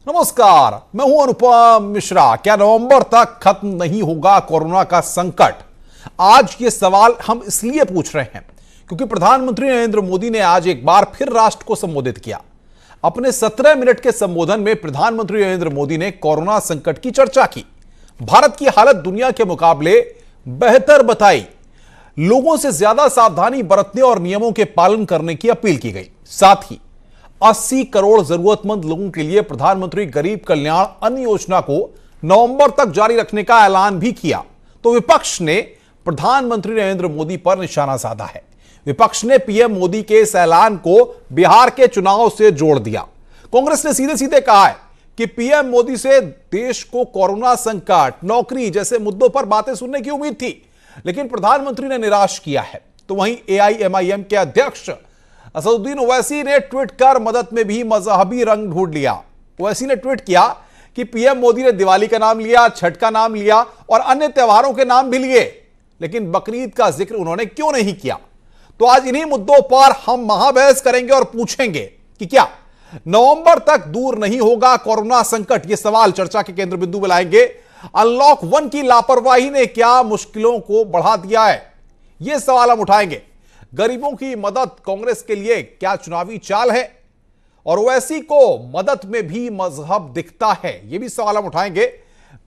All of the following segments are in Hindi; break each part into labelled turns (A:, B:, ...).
A: नमस्कार, मैं हूं अनुपम मिश्रा। क्या नवंबर तक खत्म नहीं होगा कोरोना का संकट? आज ये सवाल हम इसलिए पूछ रहे हैं क्योंकि प्रधानमंत्री नरेंद्र मोदी ने आज एक बार फिर राष्ट्र को संबोधित किया। अपने 17 मिनट के संबोधन में प्रधानमंत्री नरेंद्र मोदी ने कोरोना संकट की चर्चा की, भारत की हालत दुनिया के मुकाबले बेहतर बताई, लोगों से ज्यादा सावधानी बरतने और नियमों के पालन करने की अपील की गई। साथ ही 80 करोड़ जरूरतमंद लोगों के लिए प्रधानमंत्री गरीब कल्याण अन्न योजना को नवंबर तक जारी रखने का ऐलान भी किया। तो विपक्ष ने प्रधानमंत्री नरेंद्र मोदी पर निशाना साधा है। विपक्ष ने पीएम मोदी के इस ऐलान को बिहार के चुनाव से जोड़ दिया। कांग्रेस ने सीधे सीधे कहा है कि पीएम मोदी से देश को कोरोना संकट, नौकरी जैसे मुद्दों पर बातें सुनने की उम्मीद थी, लेकिन प्रधानमंत्री ने निराश किया है। तो वहीं एआईएमआईएम के अध्यक्ष असदुद्दीन ओवैसी ने ट्वीट कर मदद में भी मजहबी रंग ढूंढ लिया। ओवैसी ने ट्वीट किया कि पीएम मोदी ने दिवाली का नाम लिया, छठ का नाम लिया और अन्य त्योहारों के नाम भी लिए, लेकिन बकरीद का जिक्र उन्होंने क्यों नहीं किया। तो आज इन्हीं मुद्दों पर हम महाबहस करेंगे और पूछेंगे कि क्या नवंबर तक दूर नहीं होगा कोरोना संकट। यह सवाल चर्चा के केंद्र बिंदु में लाएंगे। अनलॉक 1 की लापरवाही ने क्या मुश्किलों को बढ़ा दिया है, यह सवाल हम उठाएंगे। गरीबों की मदद कांग्रेस के लिए क्या चुनावी चाल है, और ओवैसी को मदद में भी मजहब दिखता है, यह भी सवाल हम उठाएंगे।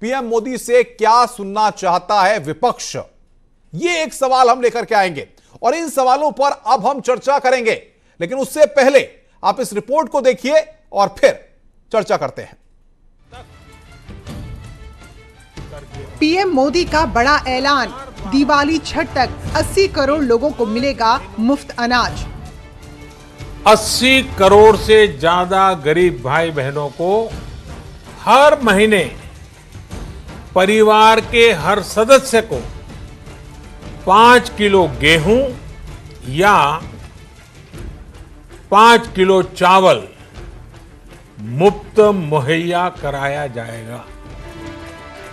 A: पीएम मोदी से क्या सुनना चाहता है विपक्ष, यह एक सवाल हम लेकर के आएंगे और इन सवालों पर अब हम चर्चा करेंगे। लेकिन उससे पहले आप इस रिपोर्ट को देखिए और फिर चर्चा करते हैं।
B: पीएम मोदी का बड़ा ऐलान, दिवाली छठ तक 80 करोड़ लोगों को मिलेगा मुफ्त अनाज।
C: 80 करोड़ से ज्यादा गरीब भाई बहनों को हर महीने परिवार के हर सदस्य को 5 किलो गेहूं या 5 किलो चावल मुफ्त मुहैया कराया जाएगा।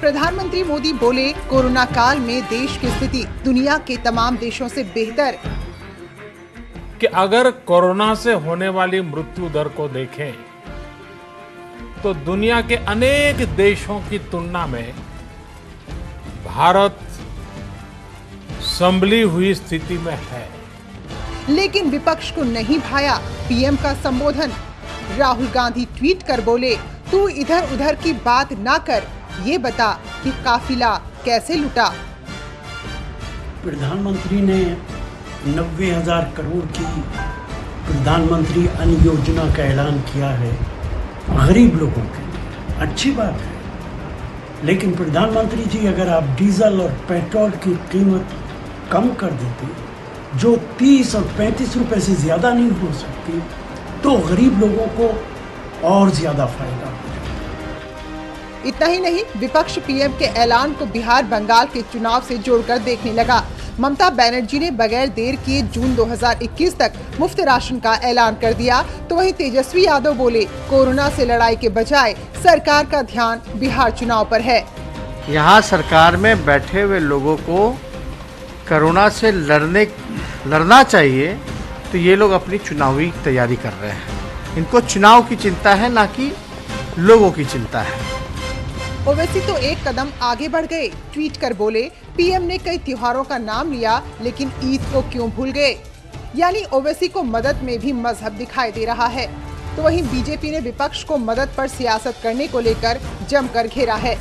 B: प्रधानमंत्री मोदी बोले, कोरोना काल में देश की स्थिति दुनिया के तमाम देशों से बेहतर।
C: कि अगर कोरोना से होने वाली मृत्यु दर को देखें तो दुनिया के अनेक देशों की तुलना में भारत संभली हुई स्थिति में है।
B: लेकिन विपक्ष को नहीं भाया पीएम का संबोधन। राहुल गांधी ट्वीट कर बोले, तू इधर उधर की बात ना कर, ये बता कि काफिला कैसे लुटा।
D: प्रधानमंत्री ने 90,000 करोड़ की प्रधानमंत्री अन्न योजना का ऐलान किया है गरीब लोगों के लिए, अच्छी बात है। लेकिन प्रधानमंत्री जी, अगर आप डीजल और पेट्रोल की कीमत कम कर देते, जो 30 और 35 रुपए से ज़्यादा नहीं हो सकती, तो गरीब लोगों को और ज़्यादा फायदा हो।
B: इतना ही नहीं, विपक्ष पीएम के ऐलान को बिहार बंगाल के चुनाव से जोड़कर देखने लगा। ममता बनर्जी ने बगैर देर किए जून 2021 तक मुफ्त राशन का ऐलान कर दिया। तो वहीं तेजस्वी यादव बोले, कोरोना से लड़ाई के बजाय सरकार का ध्यान बिहार चुनाव पर है।
E: यहाँ सरकार में बैठे हुए लोगों को कोरोना से लड़ना चाहिए, तो ये लोग अपनी चुनावी तैयारी कर रहे हैं। इनको चुनाव की चिंता है, ना कि लोगों की चिंता है।
B: ओवैसी तो एक कदम आगे बढ़ गए, ट्वीट कर बोले, पीएम ने कई त्योहारों का नाम लिया, लेकिन ईद को क्यों भूल गए। यानी ओवैसी को मदद में भी मजहब दिखाई दे रहा है। तो वहीं बीजेपी ने विपक्ष को मदद पर सियासत करने को लेकर जमकर घेरा है।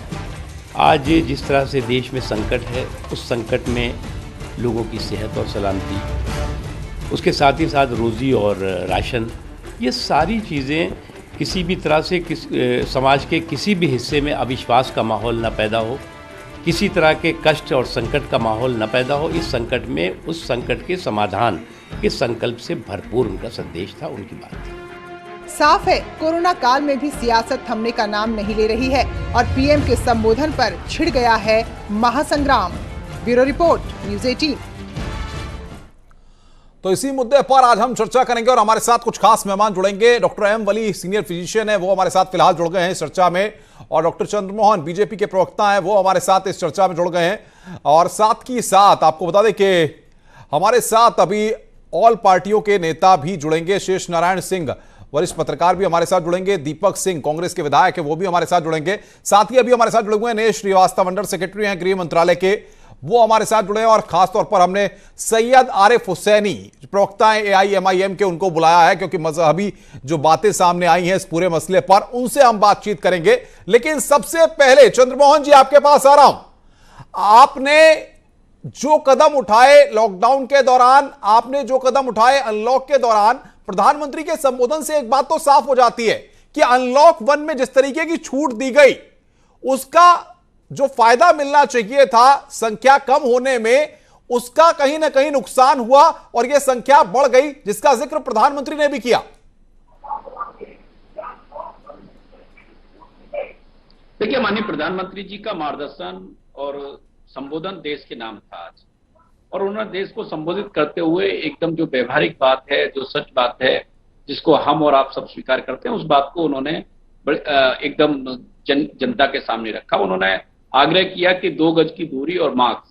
F: आज जिस तरह से देश में संकट है, उस संकट में लोगों की सेहत और सलामती, उसके साथ ही साथ रोजी और राशन, ये सारी चीज़ें किसी भी तरह से समाज के किसी भी हिस्से में अविश्वास का माहौल न पैदा हो, किसी तरह के कष्ट और संकट का माहौल न पैदा हो। इस संकट में उस संकट के समाधान के संकल्प से भरपूर उनका संदेश था, उनकी बात थी।
B: साफ है, कोरोना काल में भी सियासत थमने का नाम नहीं ले रही है और पीएम के संबोधन पर छिड़ गया है महासंग्राम। Bureau report, news 18।
A: तो इसी मुद्दे पर आज हम चर्चा करेंगे और हमारे साथ कुछ खास मेहमान जुड़ेंगे। डॉक्टर एम वली सीनियर फिजिशियन है, वो हमारे साथ फिलहाल जुड़ गए हैं इस चर्चा में, और डॉक्टर चंद्रमोहन बीजेपी के प्रवक्ता हैं, वो हमारे साथ इस चर्चा में जुड़ गए हैं। और साथ ही साथ आपको बता दें कि हमारे साथ अभी ऑल पार्टियों के नेता भी जुड़ेंगे। शेष नारायण सिंह वरिष्ठ पत्रकार भी हमारे साथ जुड़ेंगे। दीपक सिंह कांग्रेस के विधायक है, वो भी हमारे साथ जुड़ेंगे। साथ ही अभी हमारे साथ जुड़े हुए हैं नेश श्रीवास्तव, अंडर सेक्रेटरी हैं गृह मंत्रालय के, वो हमारे साथ जुड़े हैं। और खासतौर पर हमने सैयद आरिफ हुसैनी, प्रवक्ता हैं AIMIM के, उनको बुलाया है क्योंकि मजहबी जो बातें सामने आई हैं इस पूरे मसले पर, उनसे हम बातचीत करेंगे। लेकिन सबसे पहले चंद्रमोहन जी आपके पास आ रहा हूं। आपने जो कदम उठाए लॉकडाउन के दौरान, आपने जो कदम उठाए अनलॉक के दौरान, प्रधानमंत्री के संबोधन से एक बात तो साफ हो जाती है कि अनलॉक 1 में जिस तरीके की छूट दी गई, उसका जो फायदा मिलना चाहिए था संख्या कम होने में, उसका कहीं ना कहीं नुकसान हुआ और यह संख्या बढ़ गई, जिसका जिक्र प्रधानमंत्री ने भी किया।
G: देखिए, माननीय प्रधानमंत्री जी का मार्गदर्शन और संबोधन देश के नाम था आज, और उन्होंने देश को संबोधित करते हुए एकदम जो व्यवहारिक बात है, जो सच बात है, जिसको हम और आप सब स्वीकार करते हैं, उस बात को उन्होंने एकदम जनता के सामने रखा। उन्होंने आग्रह किया कि 2 गज की दूरी और मास्क,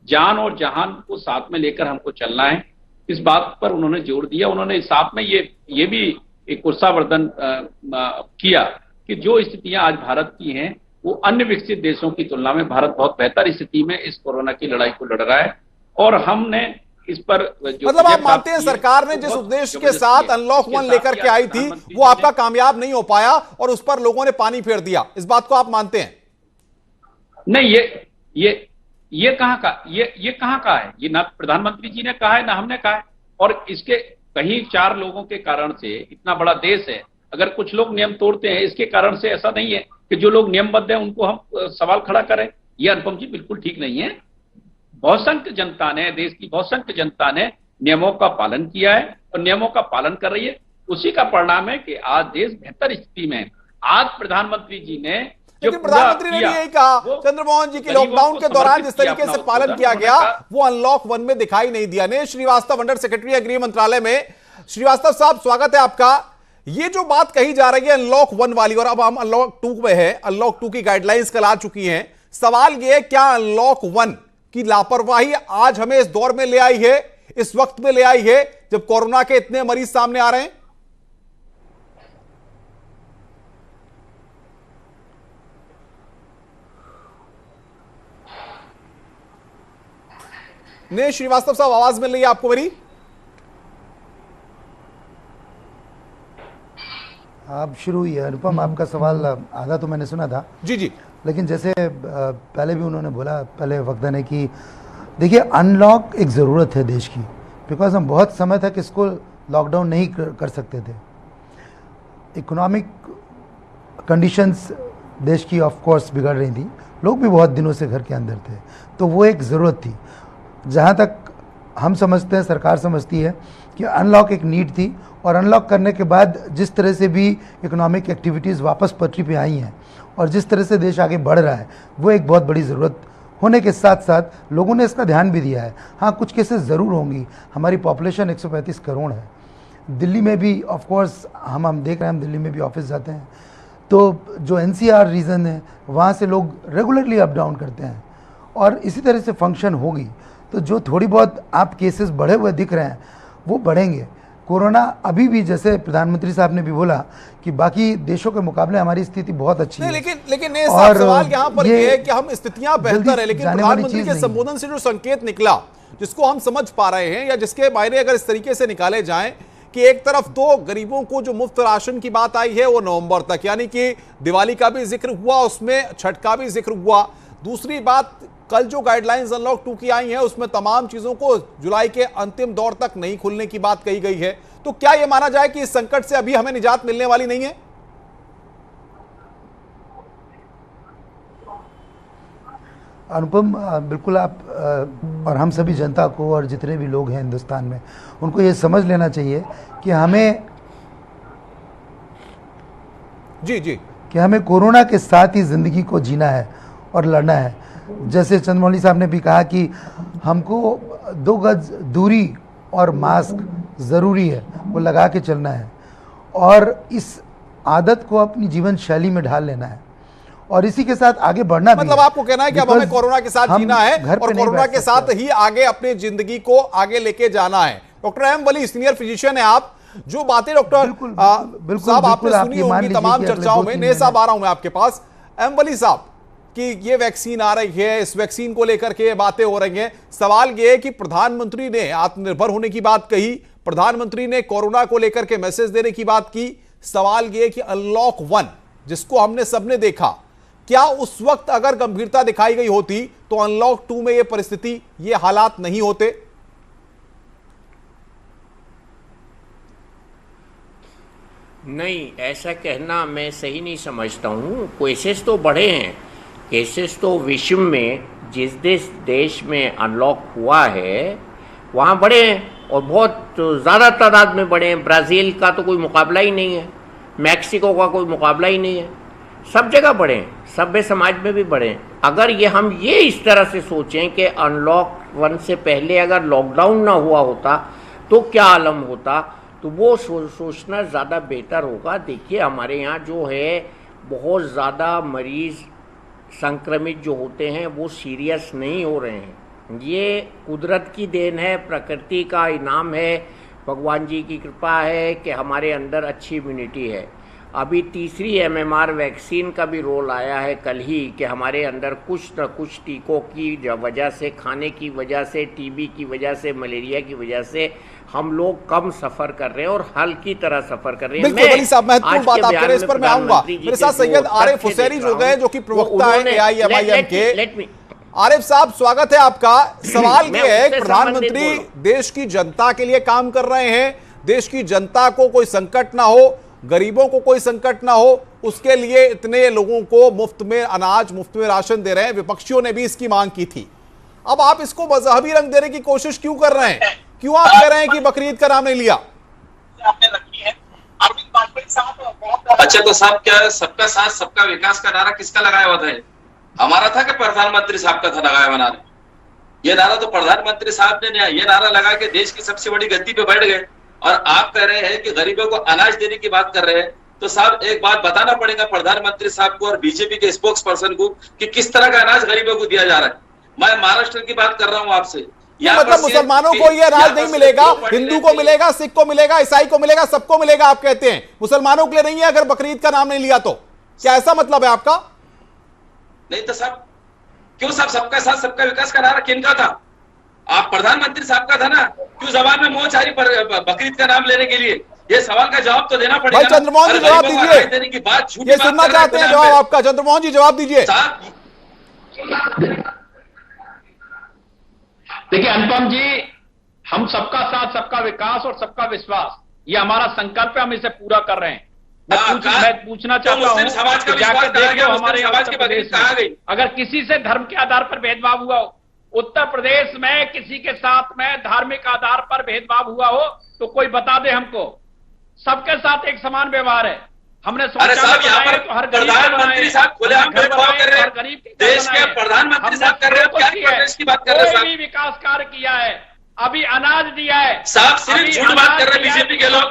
G: जान और जहान को साथ में लेकर हमको चलना है। इस बात पर उन्होंने जोर दिया। उन्होंने साथ में ये भी एक उत्साहवर्धन किया कि जो स्थितियां आज भारत की हैं, वो अन्य विकसित देशों की तुलना में भारत बहुत बेहतर स्थिति में इस कोरोना की लड़ाई को लड़ रहा है। और हमने इस पर
A: मतलब आप मानते हैं सरकार ने जिस उद्देश्य के साथ अनलॉक 1 लेकर के आई थी, वो आपका कामयाब नहीं हो पाया और उस पर लोगों ने पानी फेर दिया, इस बात को आप मानते हैं?
G: नहीं, ये कहां का है? ये ना प्रधानमंत्री जी ने कहा है, ना हमने कहा है। और इसके कहीं 4 लोगों के कारण से, इतना बड़ा देश है, अगर कुछ लोग नियम तोड़ते हैं, इसके कारण से ऐसा नहीं है कि जो लोग नियमबद्ध हैं उनको हम सवाल खड़ा करें। ये अनुपम जी बिल्कुल ठीक नहीं है। बहुसंख्य जनता ने, देश की बहुसंख्य जनता ने नियमों का पालन किया है और नियमों का पालन कर रही है। उसी का परिणाम है कि आज देश बेहतर स्थिति में है। आज प्रधानमंत्री जी ने,
A: लेकिन प्रधानमंत्री ने भी यही कहा चंद्रमोहन जी की लॉकडाउन के दौरान जिस तरीके से पालन किया गया, वो अनलॉक 1 में दिखाई नहीं दिया। नेश श्रीवास्तव, अंडर सेक्रेटरी है गृह मंत्रालय में। श्रीवास्तव साहब, स्वागत है आपका। ये जो बात कही जा रही है अनलॉक 1 वाली, और अब हम अनलॉक 2 में है, अनलॉक 2 की गाइडलाइंस कल आ चुकी हैं। सवाल यह है, क्या अनलॉक 1 की लापरवाही आज हमें इस दौर में ले आई है, इस वक्त में ले आई है जब कोरोना के इतने मरीज सामने आ रहे हैं? ने श्रीवास्तव साहब, आवाज मिल रही है आपको मेरी?
H: आप शुरू हुई है अनुपम, आपका सवाल आधा तो मैंने सुना था।
A: जी जी।
H: लेकिन जैसे पहले भी उन्होंने बोला, पहले वक्त ने, कि देखिए अनलॉक एक ज़रूरत है देश की, बिकॉज हम बहुत समय तक इसको लॉकडाउन नहीं कर सकते थे। इकोनॉमिक कंडीशंस देश की ऑफ कोर्स बिगड़ रही थी, लोग भी बहुत दिनों से घर के अंदर थे, तो वो एक ज़रूरत थी। जहाँ तक हम समझते हैं, सरकार समझती है कि अनलॉक एक नीड थी, और अनलॉक करने के बाद जिस तरह से भी इकोनॉमिक एक्टिविटीज़ वापस पटरी पे आई हैं और जिस तरह से देश आगे बढ़ रहा है, वो एक बहुत बड़ी ज़रूरत होने के साथ साथ लोगों ने इसका ध्यान भी दिया है। हाँ, कुछ केसेस ज़रूर होंगी। हमारी पॉपुलेशन 135 करोड़ है। दिल्ली में भी ऑफ कोर्स हम देख रहे हैं, हम दिल्ली में भी ऑफिस जाते हैं, तो जो NCR रीजन है वहाँ से लोग रेगुलरली अप डाउन करते हैं, और इसी तरह से फंक्शन होगी। तो जो थोड़ी बहुत आप केसेस बढ़े हुए दिख रहे हैं, वो बढ़ेंगे। कोरोना अभी भी, जैसे प्रधानमंत्री साहब ने भी बोला, कि बाकी देशों के मुकाबले हमारी स्थिति बहुत अच्छी है।
A: लेकिन और सवाल यहाँ पर यह है कि हम स्थितियां बेहतर है, लेकिन प्रधानमंत्री के संबोधन से जो संकेत निकला, जिसको हम समझ पा रहे हैं, या जिसके मायने अगर इस तरीके से निकाले जाएं कि एक तरफ तो गरीबों को जो मुफ्त राशन की बात आई है वो नवंबर तक, यानी कि दिवाली का भी जिक्र हुआ, उसमें छठ का भी जिक्र हुआ। दूसरी बात, कल जो गाइडलाइंस अनलॉक 2 की आई हैं, उसमें तमाम चीजों को जुलाई के अंतिम दौर तक नहीं खुलने की बात कही गई है। तो क्या यह माना जाए कि इस संकट से अभी हमें निजात मिलने वाली नहीं है?
H: अनुपम, बिल्कुल आप और हम सभी जनता को, और जितने भी लोग हैं हिंदुस्तान में, उनको ये समझ लेना चाहिए कि हमें कोरोना के साथ ही ज़िंदगी को जीना है और लड़ना है। जैसे चंद्रमौली साहब ने भी कहा कि हमको 2 गज दूरी और मास्क ज़रूरी है, वो लगा के चलना है, और इस आदत को अपनी जीवन शैली में ढाल लेना है, और इसी के साथ आगे बढ़ना भी।
A: मतलब आपको कहना है कि अब हमें कोरोना के साथ जीना है और कोरोना के साथ ही आगे अपनी जिंदगी को आगे लेके जाना है। डॉक्टर M वली, सीनियर फिजिशियन है आप, जो बातें डॉक्टर साहब आपने सुनी होंगी तमाम चर्चाओं में, ने साहब आ रहा हूं मैं आपके पास, एम वली साहब, कि ये वैक्सीन आ रही है, इस वैक्सीन को लेकर के बातें हो रही हैं। सवाल ये है कि प्रधानमंत्री ने आत्मनिर्भर होने की बात कही, प्रधानमंत्री ने कोरोना को लेकर के मैसेज देने की बात की। सवाल ये है कि अनलॉक 1 जिसको हमने सबने देखा, क्या उस वक्त अगर गंभीरता दिखाई गई होती तो अनलॉक 2 में ये परिस्थिति, ये हालात नहीं होते?
I: नहीं, ऐसा कहना मैं सही नहीं समझता हूँ। केसेस तो बढ़े हैं, केसेस तो विश्व में जिस देश में अनलॉक हुआ है वहाँ बढ़े हैं और बहुत ज़्यादा तादाद में बढ़े हैं। ब्राज़ील का तो कोई मुकाबला ही नहीं है, मैक्सिको का कोई मुकाबला ही नहीं है, सब जगह बढ़े हैं, सभ्य समाज में भी बढ़े हैं। अगर हम ये इस तरह से सोचें कि अनलॉक 1 से पहले अगर लॉकडाउन ना हुआ होता तो क्या आलम होता, तो वो सोचना ज़्यादा बेहतर होगा। देखिए हमारे यहाँ जो है बहुत ज़्यादा मरीज़ संक्रमित जो होते हैं वो सीरियस नहीं हो रहे हैं। ये कुदरत की देन है, प्रकृति का इनाम है, भगवान जी की कृपा है कि हमारे अंदर अच्छी इम्यूनिटी है। अभी तीसरी MMR वैक्सीन का भी रोल आया है कल ही कि हमारे अंदर कुछ न कुछ टीकों की वजह से, खाने की वजह से, टीबी की वजह से, मलेरिया की वजह से हम लोग कम सफर कर रहे हैं और हल्की तरह सफर कर रहे हैं।
A: बिल्कुल वली साहब, महत्वपूर्ण बात आप कह रहे हैं, इस पर मैं आऊंगा। मेरे साथ सैयद आरिफ हुसैनी जो गए, जो कि प्रवक्ता है AIMIM के। आरिफ साहब, स्वागत है आपका। सवाल ये है, प्रधानमंत्री देश की जनता के लिए काम कर रहे हैं, देश की जनता को कोई संकट ना हो, गरीबों को कोई संकट ना हो, उसके लिए इतने लोगों को मुफ्त में अनाज, मुफ्त में राशन दे रहे हैं। विपक्षियों ने भी इसकी मांग की थी। अब आप इसको मजहबी रंग देने की कोशिश क्यों कर रहे हैं? क्यों आप कह रहे हैं कि बकरीद का नाम नहीं लिया?
J: अच्छा, तो साहब क्या सबका साथ सबका विकास का नारा किसका लगाया हुआ था? हमारा था कि प्रधानमंत्री साहब का था लगाया हुआ नारा? ये नारा तो प्रधानमंत्री साहब ने ये नारा लगा के देश की सबसे बड़ी गति पे बैठ गए। और आप कह रहे हैं कि गरीबों को अनाज देने की बात कर रहे हैं, तो साहब एक बात बताना पड़ेगा प्रधानमंत्री साहब को और बीजेपी के स्पोक्स पर्सन को कि किस तरह का अनाज गरीबों को दिया जा रहा है। मैं महाराष्ट्र की बात कर रहा हूँ आपसे।
A: मतलब मुसलमानों को ये अनाज नहीं मिलेगा, हिंदू को मिलेगा, सिख को मिलेगा, ईसाई को मिलेगा, सबको मिलेगा आप कहते हैं, मुसलमानों के लिए नहीं है अगर बकरीद का नाम नहीं लिया तो? क्या ऐसा मतलब है आपका?
J: नहीं तो साहब क्यों साहब सबका साथ सबका विकास का नारा किनका था? आप प्रधानमंत्री साहब का था ना, क्यों जबान में मोहचारी पर बकरीद का नाम लेने के लिए? ये सवाल का जवाब तो देना पड़ेगा।
A: भाई चंद्रमोहन जी जवाब दीजिए,
J: देने की बात
A: ये सुनना चाहते हैं जवाब आपका। चंद्रमोहन जी जवाब दीजिए।
G: देखिए अनुपम जी, हम सबका साथ सबका विकास और सबका विश्वास, ये हमारा संकल्प है, हम इसे पूरा कर रहे हैं। मैं पूछना चाहता हूँ, जाकर देख लो हमारे उत्तर प्रदेश में अगर किसी से धर्म के आधार पर भेदभाव हुआ हो, उत्तर प्रदेश में किसी के साथ में धार्मिक आधार पर भेदभाव हुआ हो तो कोई बता दे हमको। सबके साथ एक समान व्यवहार है। हमने शौचालय तो हर
J: प्रधानमंत्री साहब खुलेआम भेदभाव कर रहे हैं, देश के प्रधानमंत्री साहब कर रहे हैं, क्या प्रदेश की बात कर रहे हैं?
G: कोई भी विकास कार्य किया है, अभी अनाज दिया है
J: साहब, सिर्फ झूठ बात कर रहे हैं बीजेपी के लोग।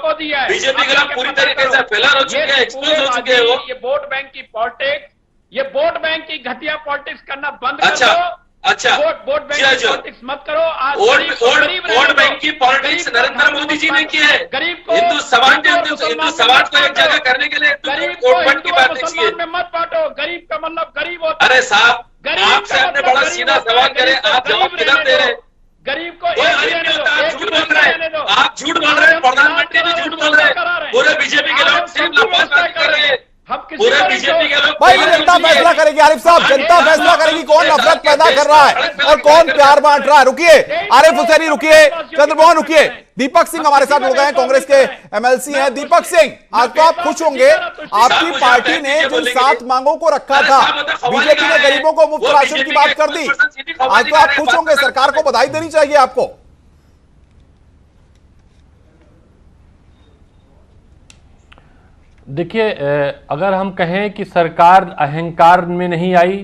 J: बीजेपी के लोग पूरी तरीके से फैला हो चुके हैं, एक्सपोज हो चुके हैं। वो
G: ये वोट बैंक की पॉलिटिक्स, ये वोट बैंक की घटिया पॉलिटिक्स करना बंद कर दो।
J: अच्छा,
G: वोट बैंक की पॉलिटिक्स मत करो। आज
J: वोट बैंक की पॉलिटिक्स नरेंद्र मोदी जी ने की है।
G: गरीब को,
J: हिंदू समाज को एक जगह करने के लिए वोट बैंक की बात कीजिए।
G: में मत बांटो। गरीब का मतलब गरीब होता है।
J: अरे साहब, आपसे हमने बड़ा सीधा सवाल करे, आप जवाब किधर दे रहे?
G: गरीब को
J: झूठ बोल रहे हैं, आप झूठ बोल रहे हैं, प्रधानमंत्री भी झूठ बोल रहे हैं, पूरे बीजेपी के लोग सिर्फ लफाजबाजी कर रहे हैं। पूरे बीजेपी के लोग
A: भाई जनता फैसला करेगी। आरिफ साहब, जनता फैसला करेगी कौन नफरत पैदा कर रहा है और कौन प्यार बांट रहा है। रुकिए आरिफ हुसैनी, रुकिए चंद्रमोहन, रुकिए। दीपक सिंह हमारे साथ हो गए हैं, कांग्रेस के MLC हैं। दीपक सिंह, आज तो आप खुश होंगे, आपकी पार्टी ने जिन 7 मांगों को रखा था, बीजेपी ने गरीबों को मुफ्त राशन की बात कर दी। आज तो आप खुश होंगे, सरकार को बधाई देनी चाहिए आपको।
C: देखिए, अगर हम कहें कि सरकार अहंकार में नहीं आई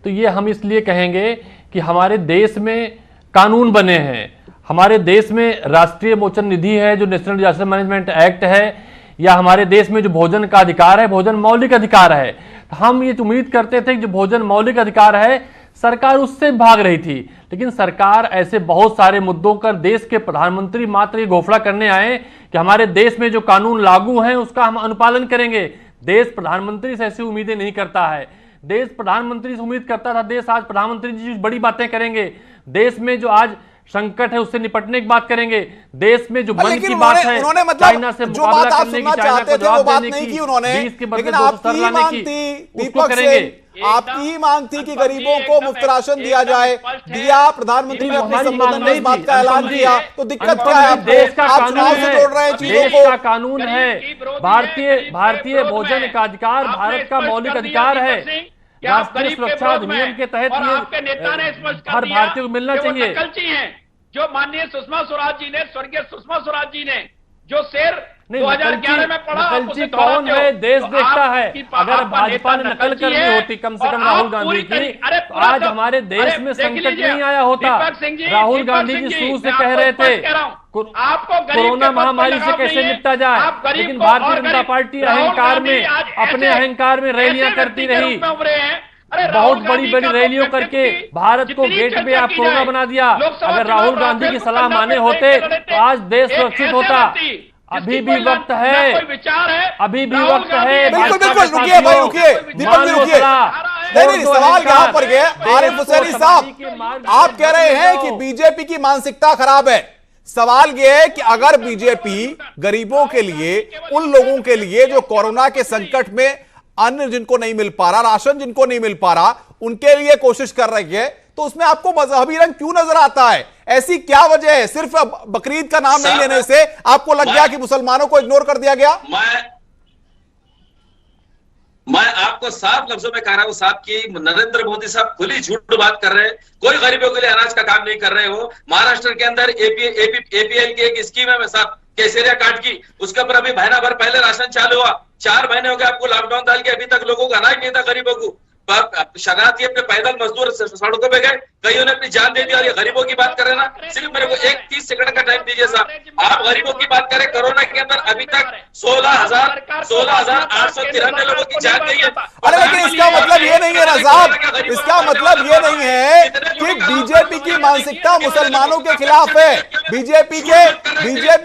C: तो ये हम इसलिए कहेंगे कि हमारे देश में कानून बने हैं, हमारे देश में राष्ट्रीय मोचन निधि है जो नेशनल डिजास्टर मैनेजमेंट एक्ट है, या हमारे देश में जो भोजन का अधिकार है, भोजन मौलिक अधिकार है। हम ये उम्मीद करते थे कि जो भोजन मौलिक अधिकार है सरकार उससे भाग रही थी। लेकिन सरकार ऐसे बहुत सारे मुद्दों पर, देश के प्रधानमंत्री मात्र ये घोषणा करने आए कि हमारे देश में जो कानून लागू हैं उसका हम अनुपालन करेंगे। देश प्रधानमंत्री से ऐसी उम्मीदें नहीं करता है। देश प्रधानमंत्री से उम्मीद करता था देश आज प्रधानमंत्री जी बड़ी बातें करेंगे, देश में जो आज संकट है उससे निपटने की बात करेंगे, देश में जो बंद की बात है, चाइना से मुकाबला करने की, चाइना को जवाब देने की, बीस के बदले 2 स्तर लाने की, उसको करेंगे।
A: आपकी ही मांग थी कि गरीबों को मुफ्त राशन दिया जाए, दिया। प्रधानमंत्री ने अपने संबोधन में इस बात का ऐलान किया, तो दिक्कत क्या है?
C: देश का
A: आप
C: कानून
A: चुनाव से जोड़ रहे हैं
C: है,
A: चीजों
C: देश
A: को।
C: का कानून है, भारतीय भोजन का अधिकार भारत का मौलिक अधिकार है। राष्ट्रीय सुरक्षा अधिनियम के तहत ये हर भारतीय को मिलना चाहिए।
G: जो माननीय सुषमा स्वराज जी ने, स्वर्गीय सुषमा स्वराज जी ने जो शेर 2011 में पढ़ा,
C: नकलची कौन है? देश देखता है। अगर भाजपा ने नकल करनी होती कम से कम राहुल गांधी की, तो आज हमारे देश में संकट नहीं आया होता। राहुल गांधी जी शुरू से कह रहे थे कोरोना महामारी से कैसे निपटा जाए, लेकिन भारतीय जनता पार्टी अहंकार में, अपने अहंकार में रैलियां करती रही, बहुत बड़ी बड़ी रैलियों करके भारत को गेट पे आप कोरोना बना दिया। अगर राहुल गांधी की सलाह माने होते तो आज देश सुरक्षित होता। अभी भी वक्त है, अभी भी वक्त है।
A: बिल्कुल बिल्कुल, रुकिए भाई, रुकिए दीपक जी, रुकिए। नहीं, सवाल यहाँ पर गए आरिफ हुसैनी साहब, आप कह रहे हैं कि बीजेपी की मानसिकता खराब है। सवाल यह है कि अगर बीजेपी गरीबों के लिए, उन लोगों के लिए जो कोरोना के संकट में अन्न जिनको नहीं मिल पा रहा, राशन जिनको नहीं मिल पा रहा, उनके लिए कोशिश कर रही है, तो उसमें आपको मजहबी रंग क्यों नजर आता है? ऐसी क्या वजह है? सिर्फ बकरीद का नाम नहीं लेने से आपको लग गया कि मुसलमानों को इग्नोर कर दिया गया?
J: मैं आपको साफ लफ्जों में कह रहा हूं साहब कि नरेंद्र मोदी साहब खुली झूठ बात कर रहे हैं। कोई गरीबों के लिए अनाज का काम नहीं कर रहे हो। महाराष्ट्र के अंदर एपीएल की एक स्कीम है साहब, केसरिया कार्ड की, उसके ऊपर अभी महीना भर पहले राशन चालू हुआ। 4 महीने हो गए आपको लॉकडाउन डाल के, अभी तक लोगों को अनाज नहीं था गरीबों को। शरणार्थी अपने पैदल मजदूर सड़कों पे गए, कईयों ने अपनी जान दे दी। और ये गरीबों की बात कर रहे ना, सिर्फ मेरे को 30 सेकंड का टाइम दीजिए साहब। आप गरीबों की बात करें, कोरोना के अंदर अभी तक 16,893 लोगों की जान गई है।
A: अरे लेकिन इसका मतलब ये नहीं है ना साहब, इसका मतलब ये नहीं है कि बीजेपी की मानसिकता मुसलमानों के खिलाफ है। बीजेपी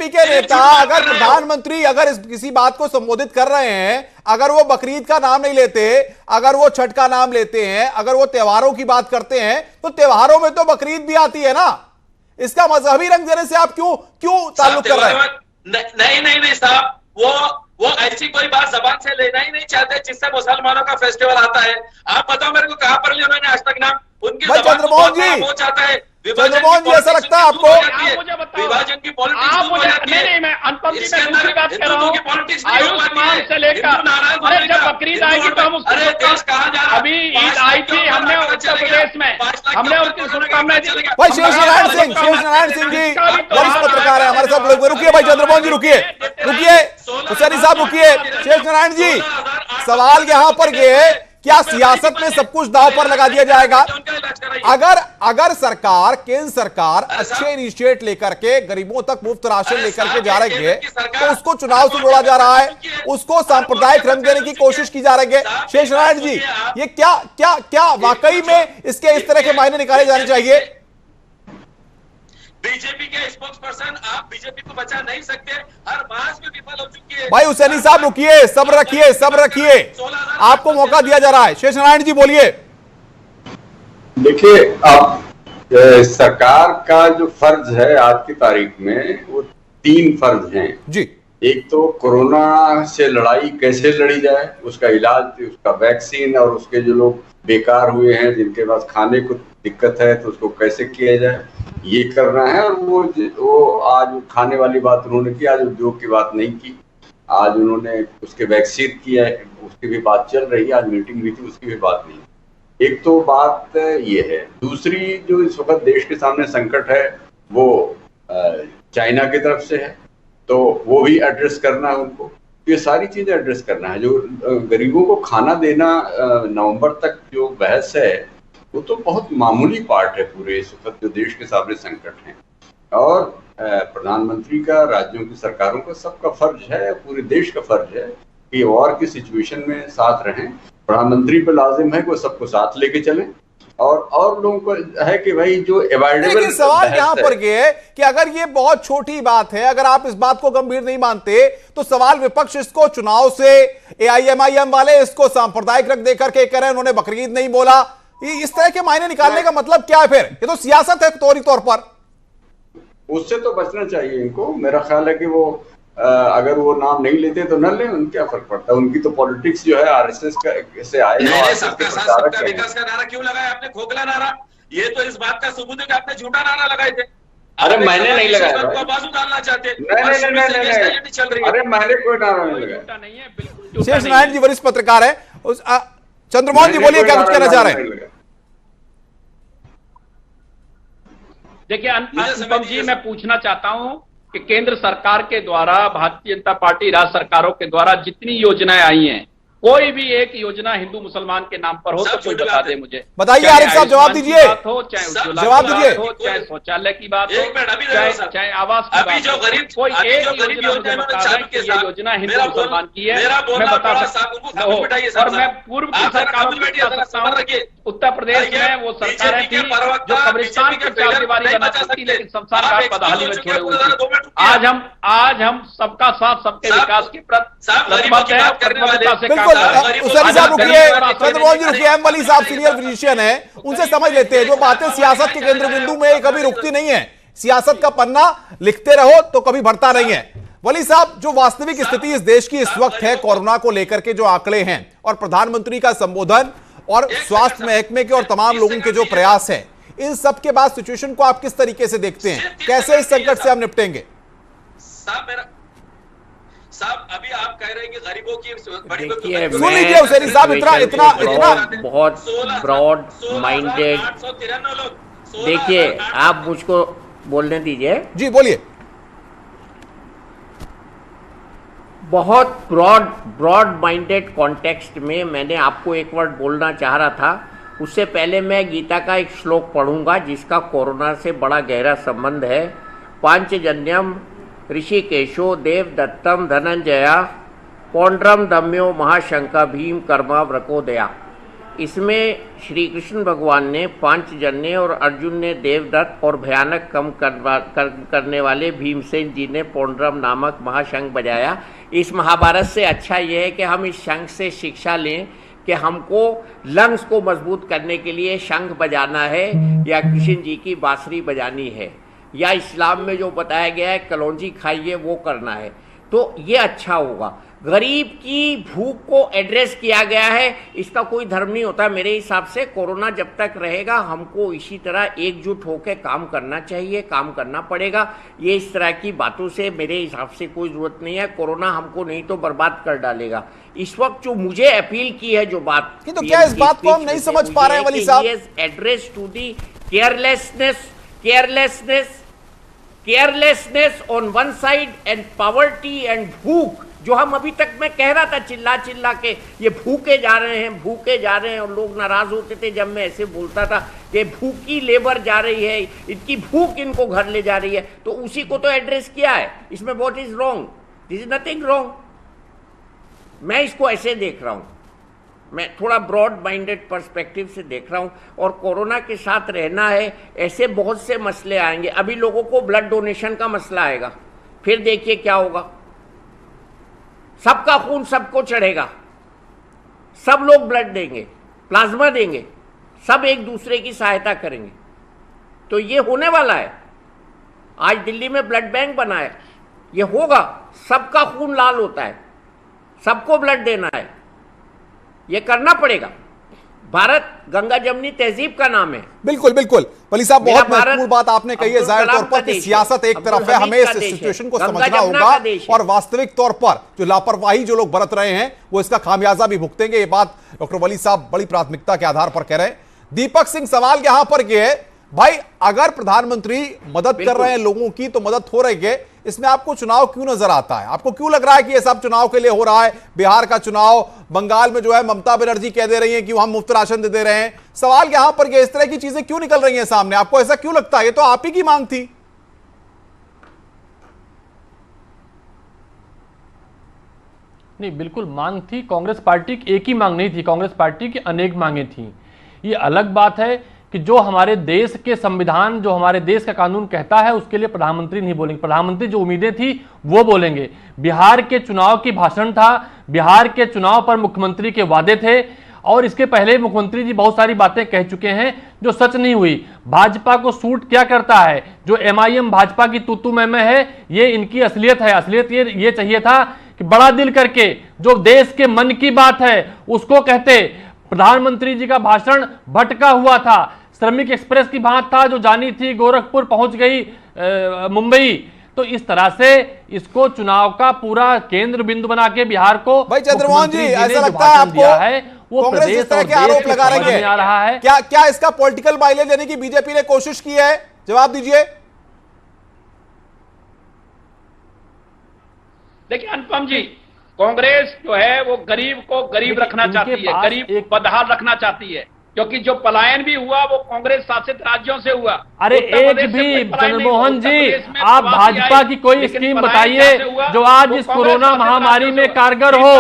A: के नेता अगर प्रधानमंत्री अगर किसी बात को संबोधित कर रहे हैं, अगर वो बकरीद का नाम नहीं लेते, अगर वो छठ का नाम लेते हैं, अगर वो त्योहारों की बात करते हैं, तो त्योहारों में तो बकरीद भी आती है ना। इसका मजहबी रंग देने से आप क्यों ताल्लुक कर रहे हैं?
J: नहीं साहब, वो ऐसी कोई बात जबान से लेना ही नहीं चाहते जिससे मुसलमानों का फेस्टिवल आता है। आप बताओ मेरे को कहां पर लिया उन्होंने आज तक नाम? उनकी
A: चंद्रमोहन जी,
J: वो चाहता है
A: चंद्रमोहन जी, ऐसा लगता है आपको?
J: विभाजन की पॉलिटिक्स
G: नहीं, मैं अनुपम जी मैं दूसरी बात कर रहा हूँ। आयुष्मान से लेकर, अरे जब बकरीद आएगी तो हम अभी ईद आई थी, हमने उत्तर प्रदेश में हमने उनकी शुभकामनाएं दी।
A: भाई शेष नारायण सिंह जी वरिष्ठ पत्रकार है हमारे साथ। रुकिए भाई चंद्रमोहन जी, रुकिए हुसैनी साहब, रुकिए। शेष नारायण जी, सवाल यहां पर ये, क्या सियासत में सब कुछ दांव पर लगा दिया जाएगा? अगर सरकार, केंद्र सरकार अच्छे इनिशिएट लेकर के गरीबों तक मुफ्त राशन लेकर के जा रही है, तो उसको चुनाव से जोड़ा जा रहा है, उसको सांप्रदायिक रंग देने की कोशिश की जा रही है। शेष नारायण जी, ये क्या वाकई में इसके इस तरह के मायने निकाले जाने चाहिए?
J: बीजेपी के स्पोक्सपर्सन, आप बीजेपी को बचा नहीं सकते, हर मास में विफल हो चुकी है।
A: भाई हुसैनी साहब रुकिए, सब्र रखिए, आपको मौका दिया जा रहा है। शेष नारायण जी बोलिए।
K: देखिए, अब सरकार का जो फर्ज है आज की तारीख में, वो 3 फर्ज हैं
A: जी।
K: एक तो कोरोना से लड़ाई कैसे लड़ी जाए, उसका इलाज, उसका वैक्सीन, और उसके जो लोग बेकार हुए हैं, जिनके पास खाने को दिक्कत है, तो उसको कैसे किया जाए, ये करना है। और वो आज खाने वाली बात उन्होंने की, आज उद्योग की बात नहीं की। आज उन्होंने उसके वैक्सीन किया है, उसकी भी बात चल रही है, आज मीटिंग हुई थी, उसकी भी बात नहीं। एक तो बात ये है। दूसरी जो इस वक्त देश के सामने संकट है वो चाइना की तरफ से है, तो वो भी एड्रेस करना है उनको। ये सारी चीजें एड्रेस करना है। जो गरीबों को खाना देना नवंबर तक जो बहस है, वो तो बहुत मामूली पार्ट है पूरे इस वक्त जो देश के सामने संकट है। और प्रधानमंत्री का, राज्यों की सरकारों का, सबका फर्ज है, पूरे देश का फर्ज है कि वॉर की सिचुएशन में साथ रहें। प्रधानमंत्री पर लाजिम है कि वो सबको साथ लेके चलें, और लोगों को है कि भाई जो एवॉइडेबल।
A: लेकिन सवाल यहां पर ये है कि अगर ये बहुत छोटी बात है, अगर आप इस बात को गंभीर नहीं मानते, तो सवाल विपक्ष इसको चुनाव से एआईएमआईएम वाले इसको सांप्रदायिक रंग देकर के कह रहे हैं, उन्होंने बकरीद नहीं बोला। इस तरह के मायने निकालने का मतलब क्या है? फिर ये तो सियासत है तौर पर।
K: उससे तो बचना चाहिए इनको। मेरा ख्याल है कि वो अगर वो नाम नहीं लेते तो न लें, उन क्या फर्क पड़ता है। उनकी तो पॉलिटिक्स जो है आरएसएस से आए।
J: सबका साथ सबका विकास का नारा क्यों लगाया आपने? खोखला नारा। ये तो इस बात का सबूत है कि आपने झूठा नारा लगाए थे।
K: अरे मैंने नहीं लगाया,
J: बाजू डालना चाहते।
K: नहीं चल रही। अरे मैंने कोई नारा नहीं लगाया।
A: शेष नारायण जी वरिष्ठ पत्रकार है। चंद्रमोहन जी बोलिए, क्या कुछ कहना चाह रहे हैं?
G: देखिए अनुपम जी, मैं पूछना चाहता हूं कि केंद्र सरकार के द्वारा, भारतीय जनता पार्टी राज्य सरकारों के द्वारा जितनी योजनाएं आई हैं, कोई भी एक योजना हिंदू मुसलमान के नाम पर हो तो कोई बता दे मुझे।
A: बताइए आरिफ साहब, जवाब दीजिए।
G: जवाब दीजिए। चाहे शौचालय की बात हो, चाहे आवास की बात हो, कोई एक योजना मुझे बता दें कि ये योजना हिंदू मुसलमान की है, मैं बता सकता हूँ। और मैं पूर्व की सरकारों को बता सकता हूँ, उत्तर प्रदेश में वो सरकारें थी जो कब्रिस्तान की चारदीवारी बना सकती, लेकिन शमशान घाट बदहाली में छोड़े हुए थे। आज हम सबका साथ सबके विकास के प्रतिबद्ध है, प्रतिबद्धता से
A: चंद्रमोहन जी रुकिए। एम वली साहब सीनियर फिजिशियन है, उनसे समझ लेते हैं। जो बातें सियासत के केंद्र बिंदु में कभी रुकती नहीं है, सियासत का पन्ना लिखते रहो तो कभी भरता नहीं है। वली साहब, जो वास्तविक स्थिति इस देश की इस वक्त है, कोरोना को लेकर के जो आंकड़े हैं और प्रधानमंत्री का संबोधन और स्वास्थ्य महकमे के और तमाम लोगों के जो प्रयास हैं, इन सब के बाद सिचुएशन को आप किस तरीके से देखते हैं? कैसे इस संकट से हम निपटेंगे?
J: साहब अभी आप कह रहे हैं कि गरीबों की
A: सुन लीजिए हुसैनी साहब, इतना
I: बहुत ब्रॉड माइंडेड। देखिए आप मुझको बोलने दीजिए।
A: जी बोलिए।
I: बहुत ब्रॉड माइंडेड कॉन्टेक्स्ट में मैंने आपको एक वर्ड बोलना चाह रहा था। उससे पहले मैं गीता का एक श्लोक पढ़ूंगा जिसका कोरोना से बड़ा गहरा संबंध है। पांचजन्यम ऋषिकेशो देवदत्तम धनंजया पौंड्रम दम्यो महाशंका भीम कर्मा व्रकोदया। इसमें श्री कृष्ण भगवान ने पांचजन्य और अर्जुन ने देवदत्त और भयानक कम करने वाले भीमसेन जी ने पौंड्रम नामक महाशंख बजाया। इस महाभारत से अच्छा यह है कि हम इस शंख से शिक्षा लें कि हमको लंग्स को मजबूत करने के लिए शंख बजाना है या कृष्ण जी की बांसुरी बजानी है, या इस्लाम में जो बताया गया है कलौंजी खाइए वो करना है, तो ये अच्छा होगा। गरीब की भूख को एड्रेस किया गया है, इसका कोई धर्म नहीं होता मेरे हिसाब से। कोरोना जब तक रहेगा हमको इसी तरह एकजुट होकर काम करना चाहिए, काम करना पड़ेगा। ये इस तरह की बातों से मेरे हिसाब से कोई ज़रूरत नहीं है। कोरोना हमको नहीं तो बर्बाद कर डालेगा। इस वक्त जो मुझे अपील की है, जो बात,
A: तो क्या इस बात को हम नहीं समझ पा रहे हैं वली साहब?
I: Address to the carelessness on one side and poverty and भूख, जो हम अभी तक मैं कह रहा था चिल्ला के ये भूखे जा रहे हैं और लोग नाराज होते थे जब मैं ऐसे बोलता था कि भूखी लेबर जा रही है, इनकी भूख इनको घर ले जा रही है, तो उसी को तो एड्रेस किया है। इसमें what is wrong? This is nothing wrong. मैं इसको ऐसे देख रहा हूँ, मैं थोड़ा ब्रॉड माइंडेड पर्सपेक्टिव से देख रहा हूँ। और कोरोना के साथ रहना है, ऐसे बहुत से मसले आएंगे। अभी लोगों को ब्लड डोनेशन का मसला आएगा, फिर देखिए क्या होगा। सबका खून सबको चढ़ेगा, सब लोग ब्लड देंगे, प्लाज्मा देंगे, सब एक दूसरे की सहायता करेंगे, तो ये होने वाला है। आज दिल्ली में ब्लड बैंक बना है, ये होगा। सबका खून लाल होता है, सबको ब्लड देना है, ये करना पड़ेगा। भारत गंगा जमनी तहजीब का नाम है।
A: बिल्कुल बिल्कुल वली साहब, बहुत महत्वपूर्ण बात आपने कही है। जाहिर तौर पर कि सियासत एक तरफ है, हमें इस सिचुएशन को समझना होगा और वास्तविक तौर पर जो लापरवाही जो लोग बरत रहे हैं वो इसका खामियाजा भी भुगतेंगे। ये बात डॉक्टर वली साहब बड़ी प्राथमिकता के आधार पर कह रहे हैं। दीपक सिंह, सवाल यहां पर यह है भाई, अगर प्रधानमंत्री मदद कर रहे हैं लोगों की तो मदद हो रही है, इसमें आपको चुनाव क्यों नजर आता है? आपको क्यों लग रहा है कि ये सब चुनाव के लिए हो रहा है? बिहार का चुनाव, बंगाल में जो है ममता बनर्जी कह दे रही हैं कि हम मुफ्त राशन दे रहे हैं। सवाल यहां पर ये, इस तरह की चीजें क्यों निकल रही हैं सामने? आपको ऐसा क्यों लगता है? ये तो आप ही की मांग थी।
C: नहीं, बिल्कुल मांग थी। कांग्रेस पार्टी की एक ही मांग नहीं थी, कांग्रेस पार्टी की अनेक मांगे थी। ये अलग बात है कि जो हमारे देश के संविधान, जो हमारे देश का कानून कहता है, उसके लिए प्रधानमंत्री नहीं बोलेंगे। प्रधानमंत्री जो उम्मीदें थी वो बोलेंगे। बिहार के चुनाव की भाषण था, बिहार के चुनाव पर मुख्यमंत्री के वादे थे, और इसके पहले मुख्यमंत्री जी बहुत सारी बातें कह चुके हैं जो सच नहीं हुई। भाजपा को सूट क्या करता है? जो MIM भाजपा की तू मैं है, ये इनकी असलियत है। असलियत ये चाहिए था कि बड़ा दिल करके जो देश के मन की बात है उसको कहते। प्रधानमंत्री जी का भाषण भटका हुआ था, श्रमिक एक्सप्रेस की बात था जो जानी थी गोरखपुर पहुंच गई मुंबई। तो इस तरह से इसको चुनाव का पूरा केंद्र बिंदु बना के बिहार को
A: भाई चंद्रमोहन जी, ऐसा लगता है आपको वो कांग्रेस इस तरह के आरोप लगा रही है, क्या इसका पॉलिटिकल माइलेज लेने की बीजेपी ने कोशिश की है? जवाब दीजिए।
G: देखिए अनुपम जी, कांग्रेस जो है वो गरीब को गरीब रखना चाहती है, गरीब को बदहाल रखना चाहती है, क्योंकि जो पलायन भी हुआ वो कांग्रेस शासित राज्यों से हुआ।
C: अरे एक भी चंद्रमोहन जी, आप भाजपा की कोई स्कीम बताइए जो आज इस कोरोना महामारी में कारगर हो।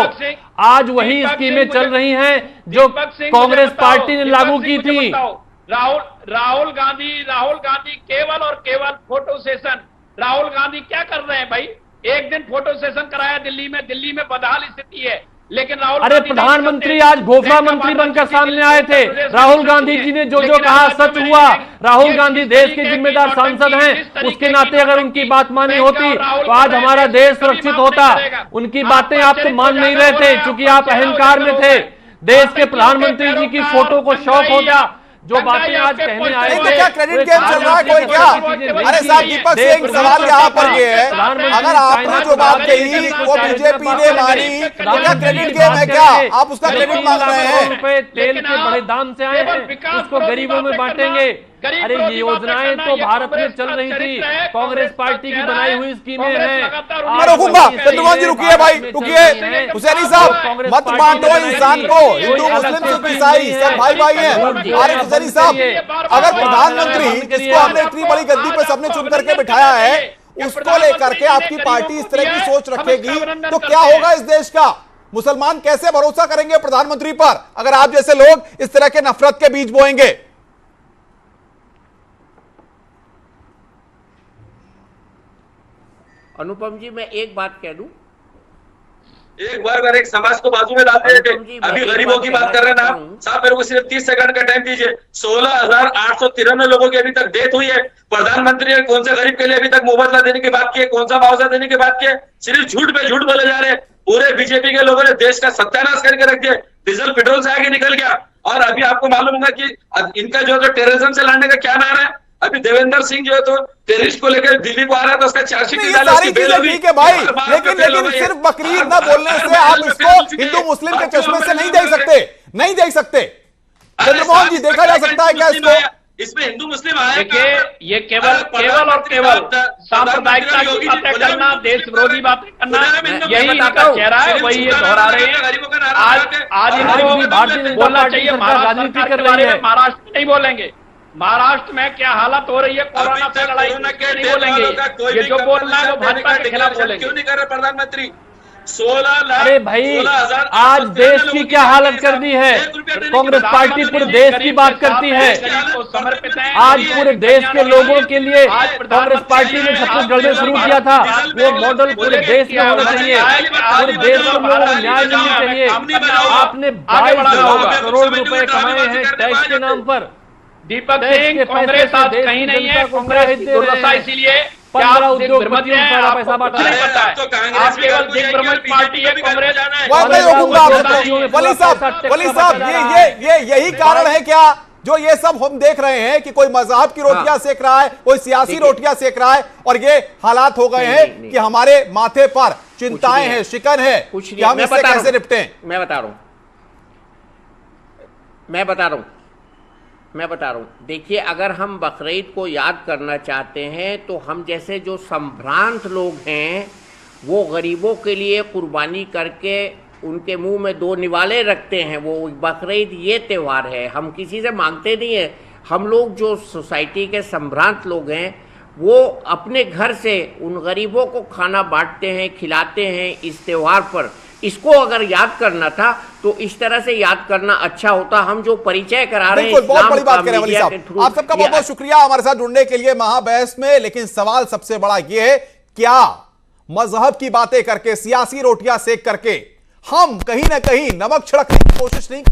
C: आज वही स्कीमें चल रही हैं जो कांग्रेस पार्टी ने लागू की थी।
G: राहुल गांधी केवल और केवल फोटो सेशन। राहुल गांधी क्या कर रहे हैं भाई? एक दिन फोटो सेशन कराया दिल्ली में बदहाल स्थिति है, लेकिन राहुल,
C: अरे प्रधानमंत्री आज घोषणा मंत्री बनकर सामने आए थे। राहुल गांधी जी ने जो कहा सच हुआ। राहुल गांधी देश के जिम्मेदार सांसद हैं, उसके नाते अगर उनकी बात मानी होती तो आज हमारा देश सुरक्षित होता। उनकी बातें आप तो मान नहीं रहे थे, क्योंकि आप अहंकार में थे। देश के प्रधानमंत्री जी की फोटो को शौक हो गया। जो बातें आज कहने आए थे,
A: क्या क्रेडिट गेम चल रहा है कोई क्या? अरे साहब दीपक सिंह, सवाल यहाँ पर ये है, अगर आपने जो बात कही वो बीजेपी ने मानी, क्या क्रेडिट गेम है? क्या आप उसका क्रेडिट मांग रहे हैं?
C: रुपए तेल के बड़े दाम से आए हैं, उसको गरीबों में बांटेंगे। अरे ये योजनाएं तो भारत में चल रही थी, कांग्रेस पार्टी की बनाई हुई स्कीमें हैं।
A: मैं रोकूंगा। चंद्रमोहन जी रुकिए भाई, रुकिए। हुसैनी साहब मत बांटो इंसान को, हिंदू मुस्लिम सिख ईसाई सब भाई भाई हैं। अरे हुसैनी साहब, अगर प्रधानमंत्री जिसको हमने इतनी बड़ी गद्दी पे सबने चुन करके बिठाया है, उसको लेकर के आपकी पार्टी इस तरह की सोच रखेगी तो क्या होगा इस देश का? मुसलमान कैसे भरोसा करेंगे प्रधानमंत्री पर अगर आप जैसे लोग इस तरह के नफरत के बीज बोएंगे?
I: अनुपम जी, मैं एक बात कह दूं,
J: एक बार एक समाज को बाजू में डालते थे। अभी गरीबों की बात कर रहे हैं ना साहब, मेरे को सिर्फ 30 सेकंड का टाइम दीजिए। 16,893 लोगों की अभी तक डेथ हुई है। प्रधानमंत्री ने कौन से गरीब के लिए अभी तक मुआवजा देने की बात की है? कौन सा मुआवजा देने की बात की है? सिर्फ झूठ पे झूठ बोले जा रहे हैं। पूरे बीजेपी के लोगों ने देश का सत्यानाश करके रख दिया। डीजल पेट्रोल से आगे निकल गया। और अभी आपको मालूम होगा कि इनका जो टेररिज्म से लड़ने का क्या नारा है। अभी देवेंद्र सिंह जो है तो टेररिस्ट को लेकर दिल्ली को आ रहा है तो उसका चार्जशीट
A: सारी चीजें ठीक है भाई, लेकिन सिर्फ बकरीद न बोलने से आप इसको हिंदू मुस्लिम के चश्मे से नहीं देख सकते, नहीं देख सकते। चंद्रमोहन जी, देखा जा सकता है क्या इसको?
J: इसमें हिंदू मुस्लिम आया?
G: देखिए, ये केवल और केवल सांप्रदायिकता की बातें करना, देश विरोधी बातें करना, यही इनका चेहरा है, वही ये दोहरा रहे हैं। आज इनको बोलना चाहिए राजनीति कर रही है, महाराष्ट्र में नहीं बोलेंगे। महाराष्ट्र में क्या हालत हो रही है कोरोना से लड़ाई नहीं बोलेंगे। ये जो बोलना है वो भाजपा के खिलाफ बोलेंगे।
J: क्यों नहीं कर रहे प्रधानमंत्री? 16 लाख।
C: अरे भाई, आज देश की क्या हालत कर दी है? कांग्रेस पार्टी पूरे देश की बात करती है। आज पूरे देश के लोगों के लिए कांग्रेस पार्टी ने छत्तीसगढ़ में शुरू किया था, वो मॉडल पूरे देश में होना चाहिए। पूरे देश को लोगों को न्याय मिलना चाहिए। आपने 22 करोड़ रुपए कमाए हैं टैक्स के नाम पर।
G: दीपक सिंह, कांग्रेस आज कहीं नहीं है। कांग्रेस दुर्दशा इसीलिए 15 उद्योगपतियों को सारा पैसा बांटा नहीं पता है। आप केवल दिग्भ्रमित पार्टी है कांग्रेस।
A: वली साहब, ये यही कारण है क्या जो ये सब हम देख रहे हैं कि कोई मजहब की रोटियां सेक रहा है, कोई सियासी रोटियां सेक रहा है, और ये हालात हो गए हैं कि हमारे माथे पर चिंताएं हैं, शिकन है कि हम इससे कैसे निपटें?
I: मैं बता रहा हूं। देखिए, अगर हम बकरीद को याद करना चाहते हैं तो हम जैसे जो संभ्रांत लोग हैं वो गरीबों के लिए कुर्बानी करके उनके मुंह में 2 निवाले रखते हैं। वो बकरीद ये त्यौहार है, हम किसी से मांगते नहीं है। हम लोग जो सोसाइटी के संभ्रांत लोग हैं वो अपने घर से उन गरीबों को खाना बांटते हैं, खिलाते हैं इस त्यौहार पर, इसको अगर याद करना था तो इस तरह से याद करना अच्छा होता। हम जो परिचय करा रहे हैं
A: बिल्कुल, बहुत बड़ी बात कह रहे हैं वली
I: मीडिया
A: साहब।
I: के थ्रू,
A: आप सबका बहुत बहुत शुक्रिया हमारे साथ जुड़ने के लिए महाबहस में। लेकिन सवाल सबसे बड़ा यह है, क्या मजहब की बातें करके, सियासी रोटियां सेक करके हम कहीं ना कहीं नमक छिड़कने की कोशिश नहीं